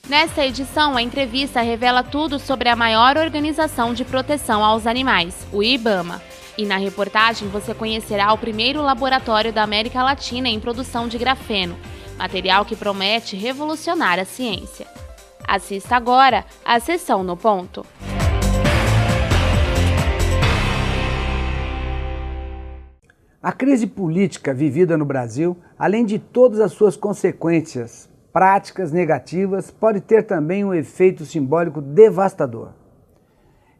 Nesta edição, a entrevista revela tudo sobre a maior organização de proteção aos animais, o IBAMA. E na reportagem você conhecerá o primeiro laboratório da América Latina em produção de grafeno, material que promete revolucionar a ciência. Assista agora a Sessão no Ponto. A crise política vivida no Brasil, além de todas as suas consequências práticas negativas, pode ter também um efeito simbólico devastador.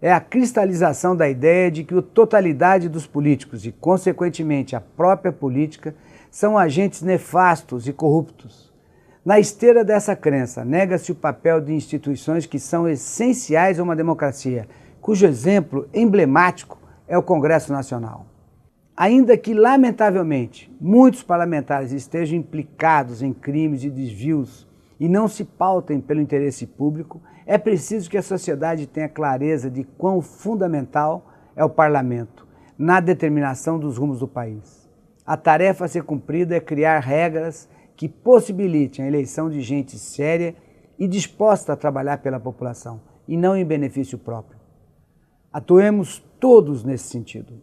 É a cristalização da ideia de que a totalidade dos políticos e, consequentemente, a própria política são agentes nefastos e corruptos. Na esteira dessa crença, nega-se o papel de instituições que são essenciais a uma democracia, cujo exemplo emblemático é o Congresso Nacional. Ainda que, lamentavelmente, muitos parlamentares estejam implicados em crimes e desvios e não se pautem pelo interesse público, é preciso que a sociedade tenha clareza de quão fundamental é o parlamento na determinação dos rumos do país. A tarefa a ser cumprida é criar regras que possibilitem a eleição de gente séria e disposta a trabalhar pela população, e não em benefício próprio. Atuemos todos nesse sentido.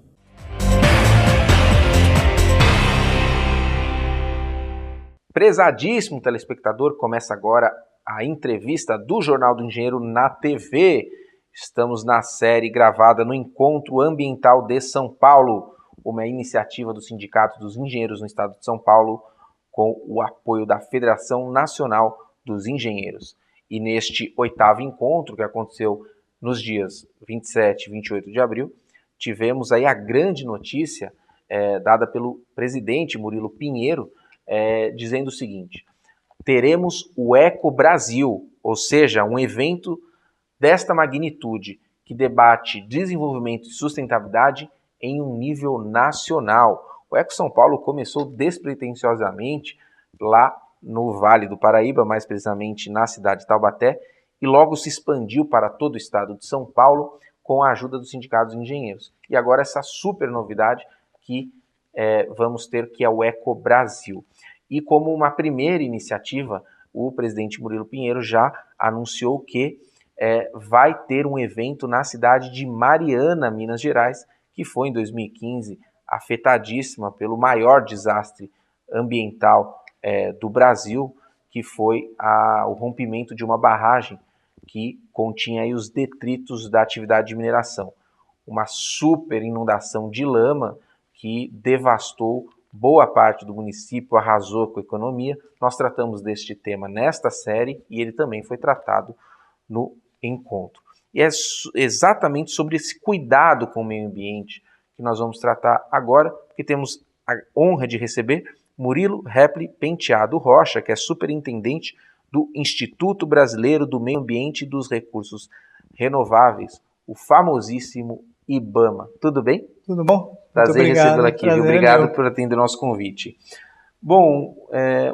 Prezadíssimo telespectador, começa agora a entrevista do Jornal do Engenheiro na TV. Estamos na série gravada no Encontro Ambiental de São Paulo, uma iniciativa do Sindicato dos Engenheiros no Estado de São Paulo, com o apoio da Federação Nacional dos Engenheiros. E neste 8º encontro, que aconteceu nos dias 27 e 28 de abril, tivemos aí a grande notícia dada pelo presidente Murilo Pinheiro, dizendo o seguinte: teremos o Eco Brasil, ou seja, um evento desta magnitude que debate desenvolvimento e sustentabilidade em um nível nacional. O Eco São Paulo começou despretensiosamente lá no Vale do Paraíba, mais precisamente na cidade de Taubaté, e logo se expandiu para todo o estado de São Paulo com a ajuda dos sindicatos de engenheiros. E agora essa super novidade que vamos ter, que é o Eco Brasil. E como uma primeira iniciativa, o presidente Murilo Pinheiro já anunciou que vai ter um evento na cidade de Mariana, Minas Gerais, que foi em 2015 afetadíssima pelo maior desastre ambiental do Brasil, que foi o rompimento de uma barragem que continha aí os detritos da atividade de mineração. Uma super inundação de lama que devastou boa parte do município, arrasou com a economia. Nós tratamos deste tema nesta série e ele também foi tratado no encontro. E é exatamente sobre esse cuidado com o meio ambiente que nós vamos tratar agora, porque temos a honra de receber Murilo Repli Penteado Rocha, que é superintendente do Instituto Brasileiro do Meio Ambiente e dos Recursos Renováveis, o famosíssimo IBAMA. Tudo bem? Tudo bom? Prazer recebê-lo aqui. Obrigado por atender o nosso convite. Bom,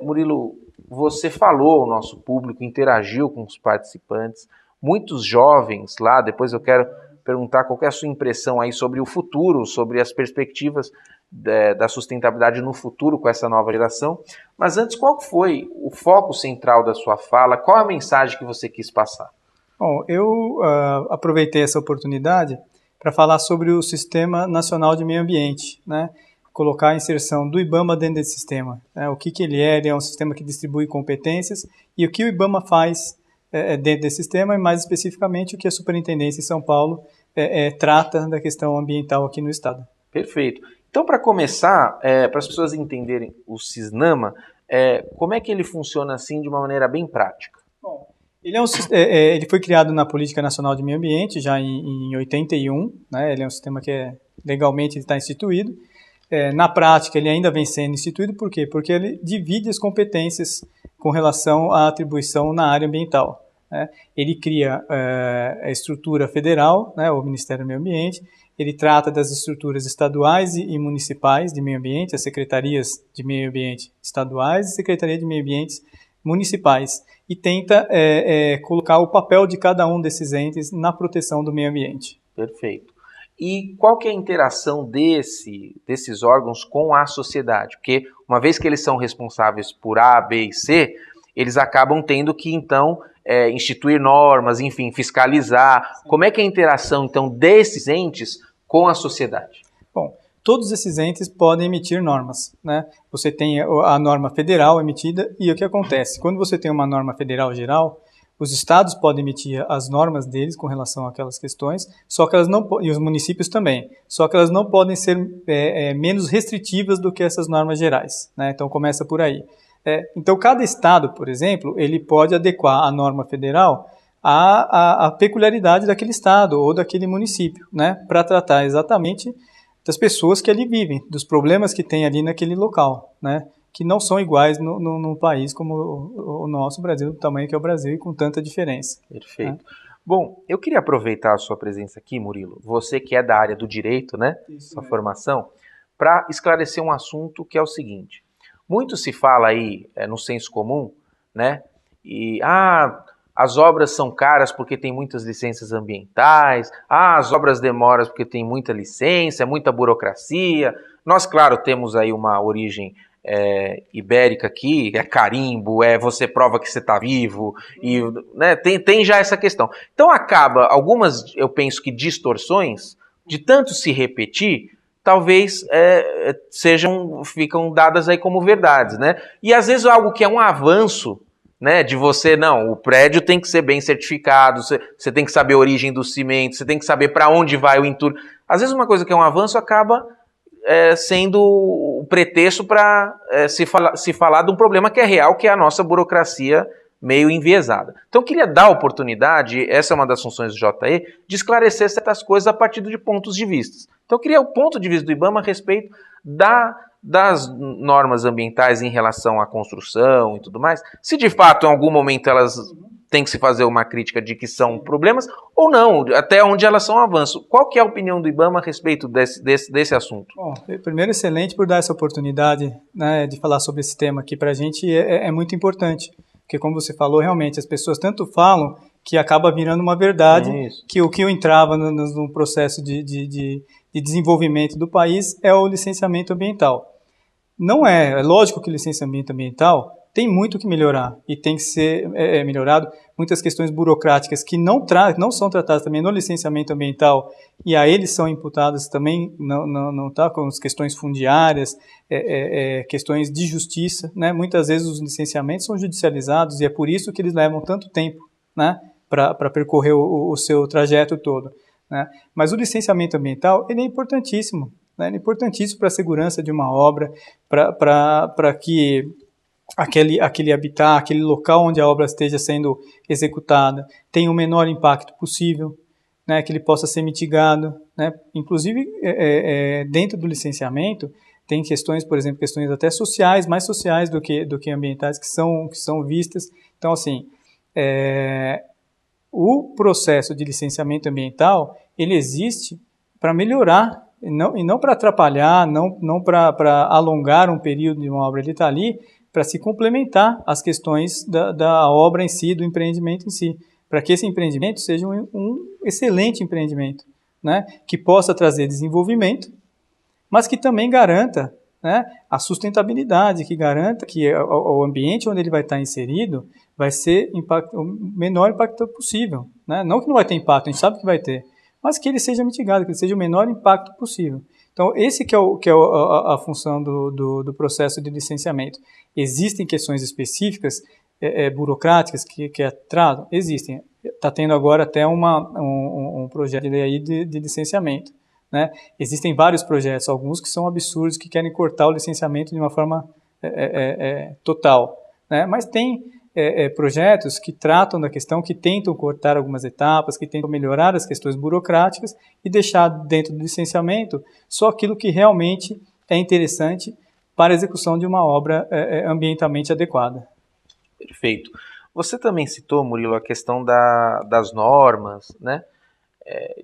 Murilo, você falou ao nosso público, interagiu com os participantes, muitos jovens lá. Depois eu quero perguntar qual é a sua impressão aí sobre o futuro, sobre as perspectivas da sustentabilidade no futuro com essa nova geração. Mas antes, qual foi o foco central da sua fala? Qual a mensagem que você quis passar? Bom, eu aproveitei essa oportunidade para falar sobre o Sistema Nacional de Meio Ambiente, né? Colocar a inserção do IBAMA dentro desse sistema. O que ele é? Ele é um sistema que distribui competências, e o que o IBAMA faz dentro desse sistema, e mais especificamente o que a Superintendência em São Paulo trata da questão ambiental aqui no estado. Perfeito. Então, para começar, para as pessoas entenderem o Cisnama, como é que ele funciona assim de uma maneira bem prática? Bom, ele foi criado na Política Nacional de Meio Ambiente já em 81, né? Ele é um sistema que legalmente está instituído. Na prática, ele ainda vem sendo instituído. Por quê? Porque ele divide as competências com relação à atribuição na área ambiental, né? Ele cria a estrutura federal, né, o Ministério do Meio Ambiente. Ele trata das estruturas estaduais e municipais de meio ambiente, as secretarias de meio ambiente estaduais e secretaria de meio ambiente municipais, e tenta colocar o papel de cada um desses entes na proteção do meio ambiente. Perfeito. E qual que é a interação desses órgãos com a sociedade? Porque uma vez que eles são responsáveis por A, B e C, eles acabam tendo que, então, instituir normas, enfim, fiscalizar. Sim. Como é que é a interação, então, desses entes com a sociedade? Bom, todos esses entes podem emitir normas, né? Você tem a norma federal emitida e o que acontece? Quando você tem uma norma federal geral, os estados podem emitir as normas deles com relação àquelas questões, só que elas não e os municípios também, só que elas não podem ser menos restritivas do que essas normas gerais, né? Então começa por aí. Então cada estado, por exemplo, ele pode adequar a norma federal à peculiaridade daquele estado ou daquele município, né? Para tratar exatamente das pessoas que ali vivem, dos problemas que tem ali naquele local, né? Que não são iguais num país como o nosso Brasil, do tamanho que é o Brasil e com tanta diferença. Perfeito. Né? Bom, eu queria aproveitar a sua presença aqui, Murilo, você que é da área do direito, né, sua formação, para esclarecer um assunto que é o seguinte. Muito se fala aí no senso comum, né, e as obras são caras porque tem muitas licenças ambientais, as obras demoram porque tem muita licença, muita burocracia. Nós, claro, temos aí uma origem ibérica aqui, carimbo, você prova que você está vivo, e né, tem já essa questão. Então acaba, algumas, eu penso que distorções, de tanto se repetir, talvez ficam dadas aí como verdades, né? E às vezes algo que é um avanço, né, de você, não, o prédio tem que ser bem certificado, você tem que saber a origem do cimento, você tem que saber para onde vai o entulho. Às vezes uma coisa que é um avanço acaba sendo o pretexto para se falar de um problema que é real, que é a nossa burocracia meio enviesada. Então eu queria dar a oportunidade, essa é uma das funções do JE, de esclarecer certas coisas a partir de pontos de vista. Então eu queria o ponto de vista do IBAMA a respeito das normas ambientais em relação à construção e tudo mais, se de fato em algum momento elas têm que se fazer uma crítica de que são problemas, ou não, até onde elas são um avanço. Qual que é a opinião do IBAMA a respeito desse assunto? Bom, primeiro, excelente por dar essa oportunidade, né, de falar sobre esse tema aqui. Para a gente é muito importante, porque como você falou, realmente as pessoas tanto falam que acaba virando uma verdade, que o que eu entrava no processo de desenvolvimento do país é o licenciamento ambiental. Não é lógico que o licenciamento ambiental tem muito que melhorar e tem que ser melhorado. Muitas questões burocráticas que não são tratadas também no licenciamento ambiental e a eles são imputadas também, não tá, com as questões fundiárias, questões de justiça, né? Muitas vezes os licenciamentos são judicializados e é por isso que eles levam tanto tempo, né, para percorrer o seu trajeto todo, né? Mas o licenciamento ambiental ele é importantíssimo, né? Ele é importantíssimo para a segurança de uma obra, para que aquele habitat, aquele local onde a obra esteja sendo executada tenha o menor impacto possível, né, que ele possa ser mitigado, né? Inclusive dentro do licenciamento tem questões, por exemplo, questões até sociais, mais sociais do que ambientais que são vistas. Então assim, o processo de licenciamento ambiental ele existe para melhorar e não para atrapalhar, não para alongar um período de uma obra. Ele está ali para se complementar às questões da obra em si, do empreendimento em si, para que esse empreendimento seja um excelente empreendimento, né, que possa trazer desenvolvimento, mas que também garanta, né, a sustentabilidade, que garanta que o ambiente onde ele vai estar inserido vai ser o menor impacto possível, né? Não que não vai ter impacto, a gente sabe que vai ter, mas que ele seja mitigado, que ele seja o menor impacto possível. Então, esse que é a função do processo de licenciamento. Existem questões específicas, burocráticas, que tratam? Existem. Está tendo agora até um projeto de lei aí de licenciamento, né? Existem vários projetos, alguns que são absurdos, que querem cortar o licenciamento de uma forma total, né? Mas tem projetos que tratam da questão, que tentam cortar algumas etapas, que tentam melhorar as questões burocráticas e deixar dentro do licenciamento só aquilo que realmente é interessante para a execução de uma obra ambientalmente adequada. Perfeito. Você também citou, Murilo, a questão das normas, né?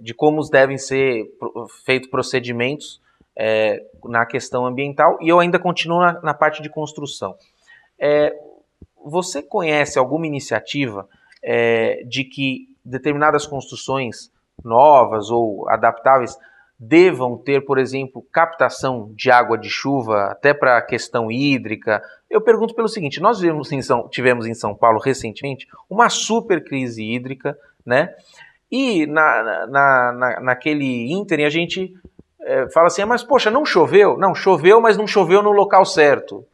De como devem ser feitos procedimentos na questão ambiental, e eu ainda continuo na parte de construção. Você conhece alguma iniciativa de que determinadas construções novas ou adaptáveis devam ter, por exemplo, captação de água de chuva, até para a questão hídrica? Eu pergunto pelo seguinte, nós tivemos em São Paulo recentemente uma super crise hídrica, né? E naquele ínterim a gente fala assim, mas poxa, não choveu? Não, choveu, mas não choveu no local certo.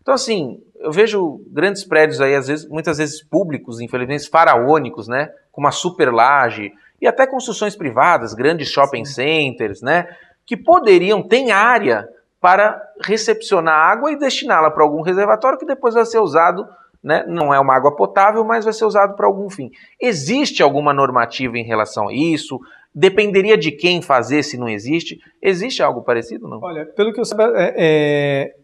Então assim, eu vejo grandes prédios aí, muitas vezes públicos, infelizmente faraônicos, né? Com uma super laje, e até construções privadas, grandes shopping centers, né? Que poderiam, tem área para recepcionar água e destiná-la para algum reservatório que depois vai ser usado, né? Não é uma água potável, mas vai ser usado para algum fim. Existe alguma normativa em relação a isso? Dependeria de quem fazer se não existe? Existe algo parecido, não? Olha, pelo que eu sei,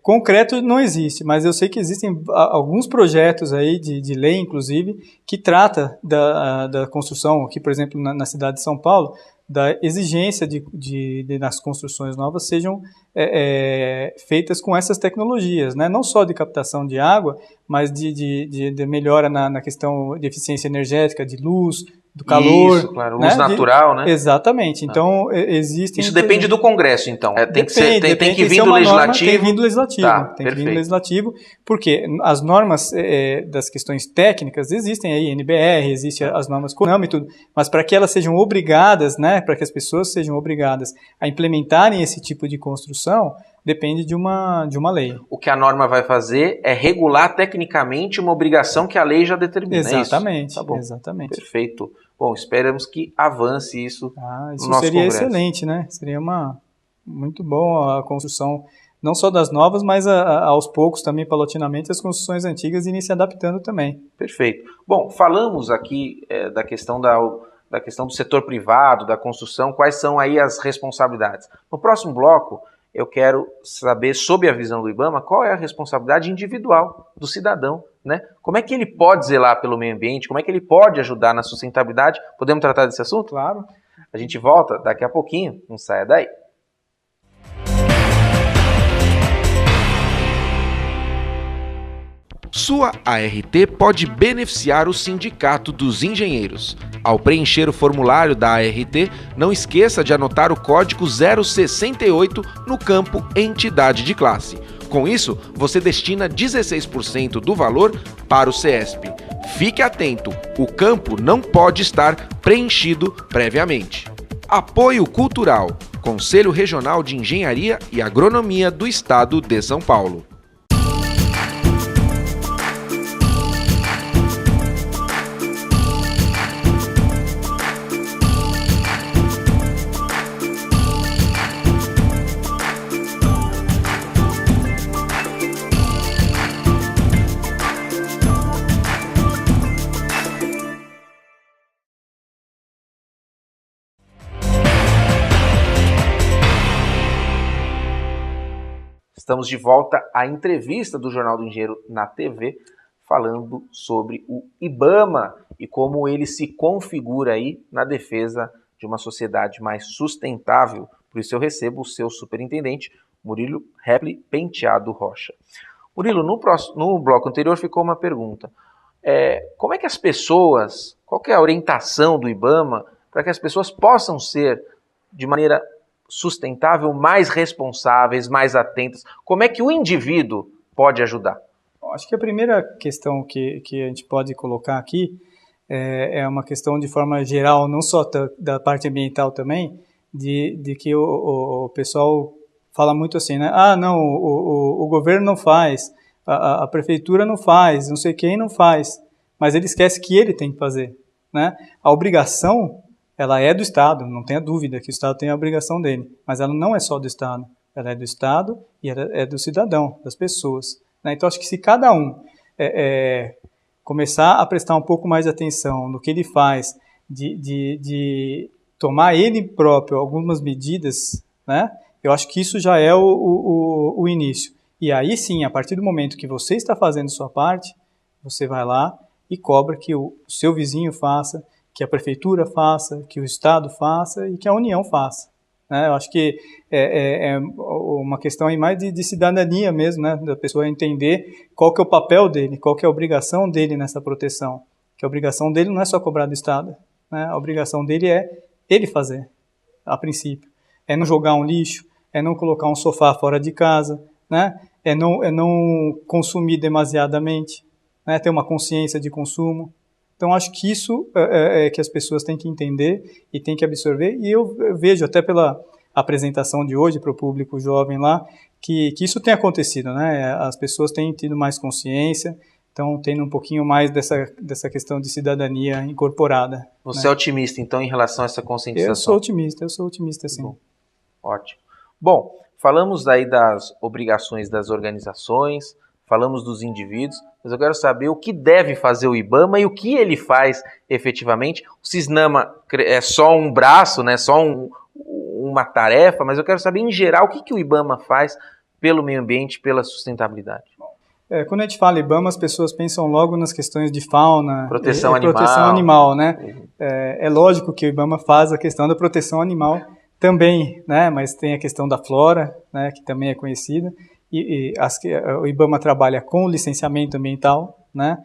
concreto não existe, mas eu sei que existem alguns projetos aí de lei, inclusive, que trata da construção, aqui, por exemplo, na cidade de São Paulo, da exigência de nas construções novas sejam feitas com essas tecnologias, né? Não só de captação de água, mas de melhora na questão de eficiência energética, de luz, do calor. Isso, claro, luz natural, né? Exatamente. Então, existem... Isso depende do Congresso, então. Tem que vir do Legislativo. Tem que vir do Legislativo. Tá, tem que vir do Legislativo, porque as normas das questões técnicas existem aí, NBR, existem as normas CONAMA e tudo, mas para que elas sejam obrigadas, né, para que as pessoas sejam obrigadas a implementarem esse tipo de construção, depende de uma lei. O que a norma vai fazer é regular tecnicamente uma obrigação que a lei já determina. Exatamente. Tá bom. Exatamente. Perfeito. Bom, esperamos que avance isso isso no nosso seria Congresso. Excelente, né? Seria muito bom a construção, não só das novas, mas aos poucos também, paulatinamente, as construções antigas irem se adaptando também. Perfeito. Bom, falamos aqui da questão do setor privado, da construção, quais são aí as responsabilidades. No próximo bloco, eu quero saber, sob a visão do IBAMA, qual é a responsabilidade individual do cidadão, né? Como é que ele pode zelar pelo meio ambiente, como é que ele pode ajudar na sustentabilidade? Podemos tratar desse assunto? Claro. A gente volta daqui a pouquinho, não saia daí. Sua ART pode beneficiar o Sindicato dos Engenheiros. Ao preencher o formulário da ART, não esqueça de anotar o código 068 no campo Entidade de Classe. Com isso, você destina 16% do valor para o CESP. Fique atento, o campo não pode estar preenchido previamente. Apoio Cultural, Conselho Regional de Engenharia e Agronomia do Estado de São Paulo. Estamos de volta à entrevista do Jornal do Engenheiro na TV, falando sobre o IBAMA e como ele se configura aí na defesa de uma sociedade mais sustentável. Por isso eu recebo o seu superintendente, Murilo Repli Penteado Rocha. Murilo, no bloco anterior ficou uma pergunta. Como é que as pessoas, qual que é a orientação do IBAMA para que as pessoas possam ser, de maneira sustentável, mais responsáveis, mais atentas? Como é que o indivíduo pode ajudar? Acho que a primeira questão que a gente pode colocar aqui é uma questão de forma geral, não só da parte ambiental também, de que o pessoal fala muito assim, né? Ah, não, o governo não faz, a prefeitura não faz, não sei quem não faz, mas ele esquece que ele tem que fazer, né? A obrigação, ela é do Estado, não tenha dúvida que o Estado tem a obrigação dele, mas ela não é só do Estado, ela é do Estado e ela é do cidadão, das pessoas, né? Então, acho que se cada um começar a prestar um pouco mais de atenção no que ele faz, de tomar ele próprio algumas medidas, né? Eu acho que isso já é o início. E aí sim, a partir do momento que você está fazendo sua parte, você vai lá e cobra que o seu vizinho faça, que a prefeitura faça, que o Estado faça e que a União faça, né? Eu acho que é uma questão aí mais de cidadania mesmo, né? Da pessoa entender qual que é o papel dele, qual que é a obrigação dele nessa proteção. Que a obrigação dele não é só cobrar do Estado, né? A obrigação dele é ele fazer, a princípio. é não jogar um lixo, é não colocar um sofá fora de casa, né? É não consumir demasiadamente, né? Ter uma consciência de consumo. Então, acho que isso é que as pessoas têm que entender e têm que absorver. E eu vejo até pela apresentação de hoje para o público jovem lá, que isso tem acontecido, né? As pessoas têm tido mais consciência, estão tendo um pouquinho mais dessa questão de cidadania incorporada. Você né? é otimista, então, em relação a essa conscientização? Eu sou otimista, sim. Bom, ótimo. Bom, falamos aí das obrigações das organizações, falamos dos indivíduos, mas eu quero saber o que deve fazer o IBAMA e o que ele faz efetivamente. O CISNAMA é só um braço, né? Só uma tarefa, mas eu quero saber, em geral, o que o IBAMA faz pelo meio ambiente, pela sustentabilidade. Quando a gente fala IBAMA, as pessoas pensam logo nas questões de fauna, proteção animal, né? É lógico que o IBAMA faz a questão da proteção animal também, né? Mas tem a questão da flora, né? Que também é conhecida, o IBAMA trabalha com licenciamento ambiental, né?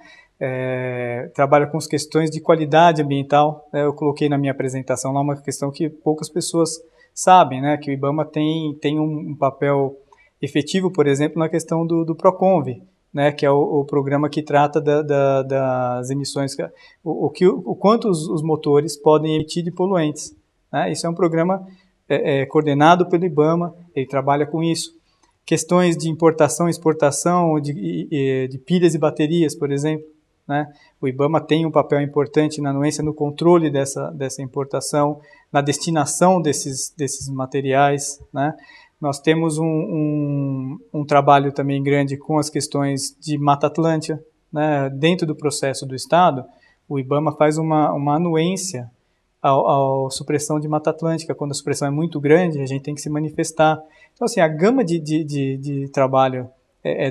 Trabalha com as questões de qualidade ambiental. Eu coloquei na minha apresentação lá uma questão que poucas pessoas sabem, né? Que o IBAMA tem um papel efetivo, por exemplo, na questão do PROCONVE, né, que é o programa que trata das emissões, o quanto os motores podem emitir de poluentes. Né? Isso é um programa coordenado pelo IBAMA, ele trabalha com isso. Questões de importação e exportação de pilhas e baterias, por exemplo. Né? O IBAMA tem um papel importante na anuência, no controle dessa importação, na destinação desses materiais, né? Nós temos um trabalho também grande com as questões de Mata Atlântica, né? Dentro do processo do Estado, o IBAMA faz uma anuência à supressão de Mata Atlântica. Quando a supressão é muito grande, a gente tem que se manifestar. Então, assim, a gama de trabalho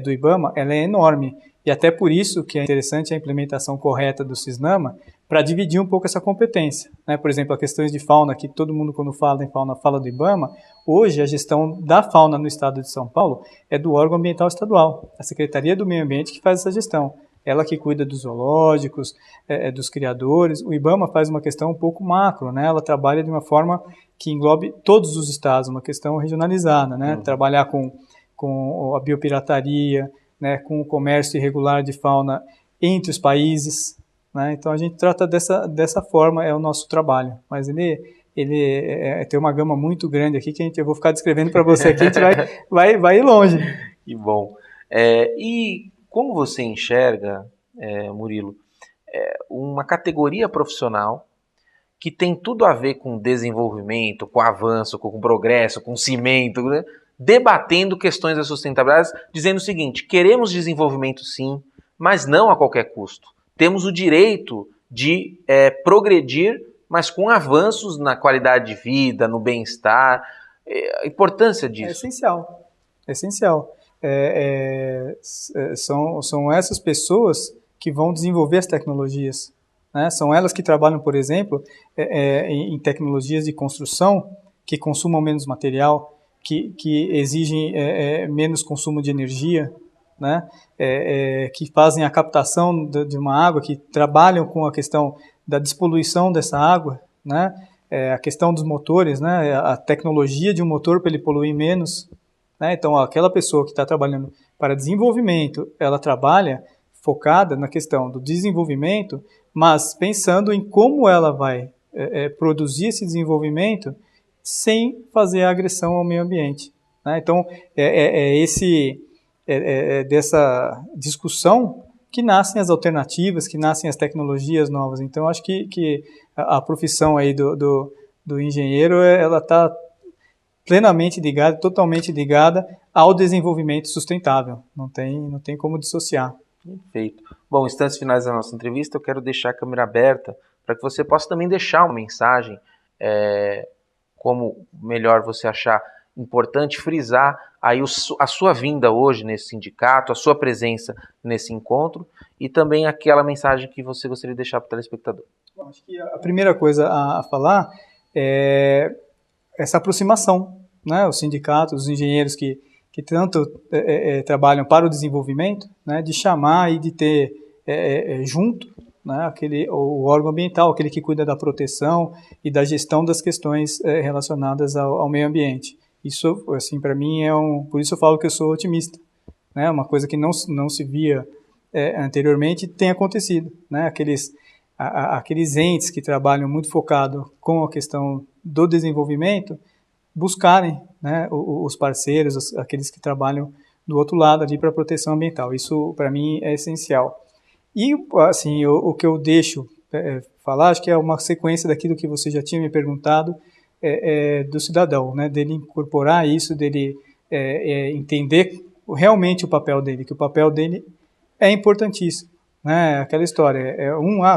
do IBAMA ela é enorme. E até por isso que é interessante a implementação correta do CISNAMA para dividir um pouco essa competência. Né? Por exemplo, as questões de fauna, que todo mundo quando fala em fauna fala do IBAMA, hoje a gestão da fauna no estado de São Paulo é do órgão ambiental estadual, a Secretaria do Meio Ambiente que faz essa gestão. Ela que cuida dos zoológicos, dos criadores. O IBAMA faz uma questão um pouco macro, né? Ela trabalha de uma forma que englobe todos os estados, uma questão regionalizada, né? Trabalhar com a biopirataria, né, com o comércio irregular de fauna entre os países, né? Então a gente trata dessa forma, é o nosso trabalho. Mas ele tem uma gama muito grande aqui que eu vou ficar descrevendo para você aqui, a gente vai ir longe. Que bom. E como você enxerga, Murilo, uma categoria profissional que tem tudo a ver com desenvolvimento, com avanço, com progresso, com cimento, né? Debatendo questões da sustentabilidade, dizendo o seguinte: queremos desenvolvimento sim, mas não a qualquer custo. Temos o direito de progredir, mas com avanços na qualidade de vida, no bem-estar. A importância disso. É essencial. São essas pessoas que vão desenvolver as tecnologias. Né? São elas que trabalham, por exemplo, em tecnologias de construção que consumam menos material, que exigem menos consumo de energia, né? Que fazem a captação de uma água, que trabalham com a questão da despoluição dessa água, né? A questão dos motores, né? A tecnologia de um motor para ele poluir menos. Né? Então, aquela pessoa que está trabalhando para desenvolvimento, ela trabalha focada na questão do desenvolvimento, mas pensando em como ela vai produzir esse desenvolvimento sem fazer a agressão ao meio ambiente. Né? Então, dessa discussão que nascem as alternativas, que nascem as tecnologias novas. Então, acho que a profissão aí do engenheiro, ela está plenamente ligada, totalmente ligada ao desenvolvimento sustentável. Não tem como dissociar. Perfeito. Bom, instantes finais da nossa entrevista, eu quero deixar a câmera aberta para que você possa também deixar uma mensagem, como melhor você achar importante, frisar aí a sua vinda hoje nesse sindicato, a sua presença nesse encontro e também aquela mensagem que você gostaria de deixar para o telespectador. Bom, acho que a primeira coisa a falar é essa aproximação, né? Os sindicatos, os engenheiros que tanto trabalham para o desenvolvimento, né? De chamar e de ter junto né, o órgão ambiental, aquele que cuida da proteção e da gestão das questões relacionadas ao meio ambiente. Isso, assim, para mim por isso eu falo que eu sou otimista, né? Uma coisa que não se via anteriormente tem acontecido, né? Aqueles entes que trabalham muito focado com a questão do desenvolvimento buscarem, né, os parceiros, aqueles que trabalham do outro lado ali para a proteção ambiental. Isso para mim é essencial. E assim, o que eu deixo falar, acho que é uma sequência daquilo que você já tinha me perguntado, do cidadão, né, dele incorporar isso, dele entender realmente o papel dele, que o papel dele é importantíssimo, né? Aquela história,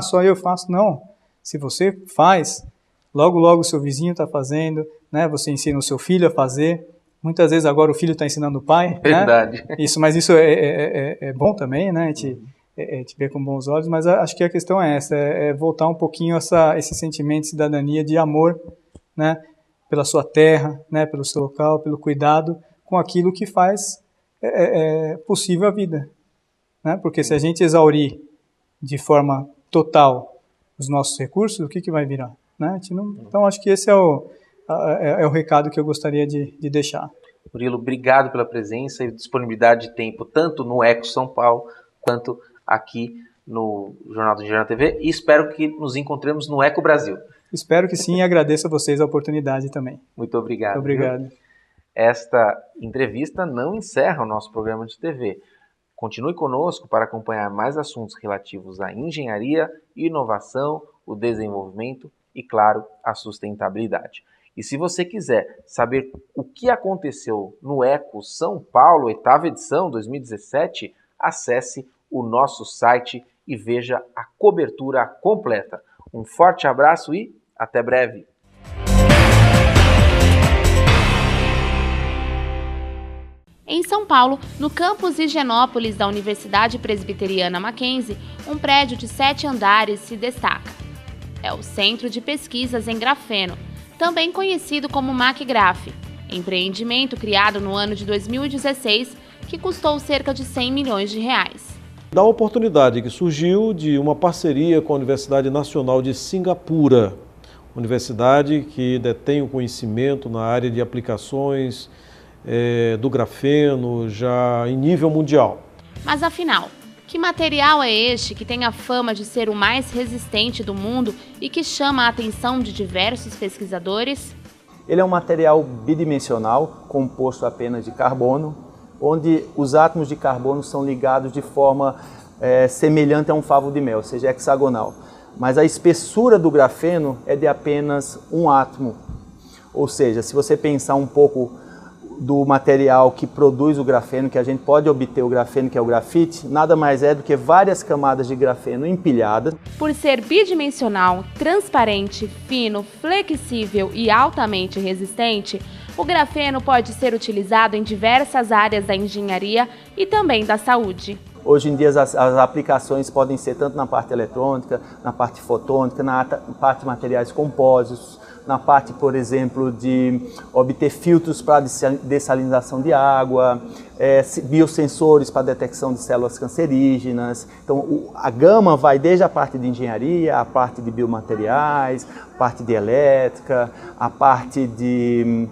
só eu faço, não. Se você faz, logo o seu vizinho está fazendo, né? Você ensina o seu filho a fazer. Muitas vezes agora o filho está ensinando o pai. Verdade. Né? Mas isso é bom também, né? A gente vê com bons olhos, mas acho que a questão é essa, voltar um pouquinho esse sentimento de cidadania, de amor, né? Pela sua terra, né? Pelo seu local, pelo cuidado com aquilo que faz possível a vida. Né? Porque se a gente exaurir de forma total os nossos recursos, o que vai virar? Né? A gente não... Então, acho que esse é o recado que eu gostaria de deixar. Murilo, obrigado pela presença e disponibilidade de tempo, tanto no Eco São Paulo, quanto aqui no Jornal do Engenheiro na TV, e espero que nos encontremos no Eco Brasil. Espero que sim, e agradeço a vocês a oportunidade também. Muito obrigado. Obrigado. Viu? Esta entrevista não encerra o nosso programa de TV. Continue conosco para acompanhar mais assuntos relativos à engenharia, inovação, o desenvolvimento e, claro, a sustentabilidade. E se você quiser saber o que aconteceu no Eco São Paulo, 8ª edição 2017, acesse o nosso site e veja a cobertura completa. Um forte abraço e até breve! Em São Paulo, no campus Higienópolis da Universidade Presbiteriana Mackenzie, um prédio de 7 andares se destaca. É o Centro de Pesquisas em Grafeno, também conhecido como MacGraf, empreendimento criado no ano de 2016 que custou cerca de 100 milhões de reais. Da oportunidade que surgiu de uma parceria com a Universidade Nacional de Singapura, universidade que detém o conhecimento na área de aplicações do grafeno já em nível mundial. Mas afinal, que material é este que tem a fama de ser o mais resistente do mundo e que chama a atenção de diversos pesquisadores? Ele é um material bidimensional, composto apenas de carbono, onde os átomos de carbono são ligados de forma semelhante a um favo de mel, ou seja, hexagonal. Mas a espessura do grafeno é de apenas um átomo. Ou seja, se você pensar um pouco do material que produz o grafeno, que a gente pode obter o grafeno, que é o grafite, nada mais é do que várias camadas de grafeno empilhadas. Por ser bidimensional, transparente, fino, flexível e altamente resistente, o grafeno pode ser utilizado em diversas áreas da engenharia e também da saúde. Hoje em dia as aplicações podem ser tanto na parte eletrônica, na parte fotônica, na parte de materiais compósitos, na parte, por exemplo, de obter filtros para dessalinização de água, biosensores para detecção de células cancerígenas. Então, a gama vai desde a parte de engenharia, a parte de biomateriais, a parte de elétrica, a parte de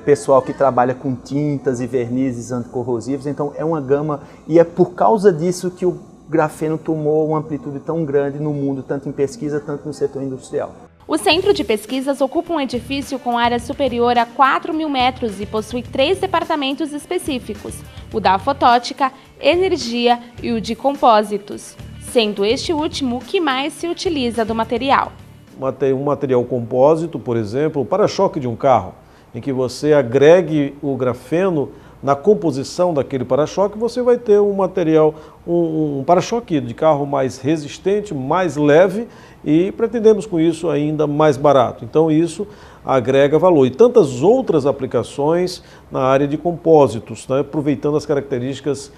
pessoal que trabalha com tintas e vernizes anticorrosivos. Então, é uma gama, e é por causa disso que o grafeno tomou uma amplitude tão grande no mundo, tanto em pesquisa, tanto no setor industrial. O Centro de Pesquisas ocupa um edifício com área superior a 4.000 metros e possui 3 departamentos específicos, o da fotótica, energia e o de compósitos, sendo este último o que mais se utiliza do material. Um material compósito, por exemplo, o para-choque de um carro, em que você agregue o grafeno na composição daquele para-choque, você vai ter um material, um para-choque de carro mais resistente, mais leve e pretendemos com isso ainda mais barato. Então isso agrega valor. E tantas outras aplicações na área de compósitos, né, aproveitando as características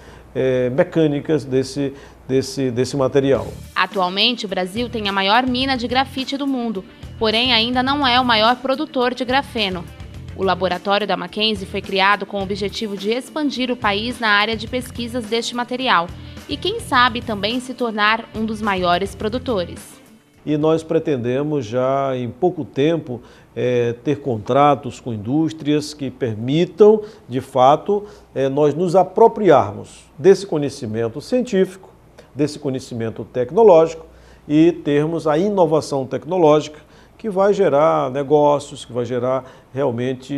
mecânicas desse material. Atualmente o Brasil tem a maior mina de grafite do mundo, porém ainda não é o maior produtor de grafeno. O laboratório da Mackenzie foi criado com o objetivo de expandir o país na área de pesquisas deste material e quem sabe também se tornar um dos maiores produtores. E nós pretendemos já em pouco tempo ter contratos com indústrias que permitam, de fato, nós nos apropriarmos desse conhecimento científico, desse conhecimento tecnológico e termos a inovação tecnológica que vai gerar negócios, que vai gerar realmente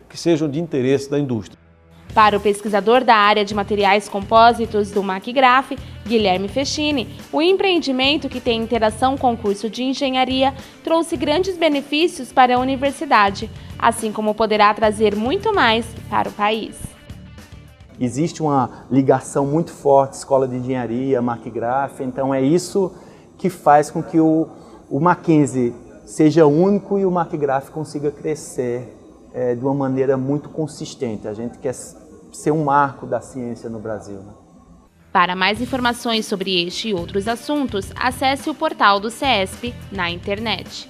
que sejam de interesse da indústria. Para o pesquisador da área de materiais compósitos do Macgraph, Guilherme Fechini, o empreendimento, que tem interação com o curso de engenharia, trouxe grandes benefícios para a universidade, assim como poderá trazer muito mais para o país. Existe uma ligação muito forte, escola de engenharia, Macgraph, então é isso que faz com que o Mackenzie seja único e o Macgraph consiga crescer de uma maneira muito consistente. A gente quer ser um marco da ciência no Brasil, né? Para mais informações sobre este e outros assuntos, acesse o portal do CESP na internet.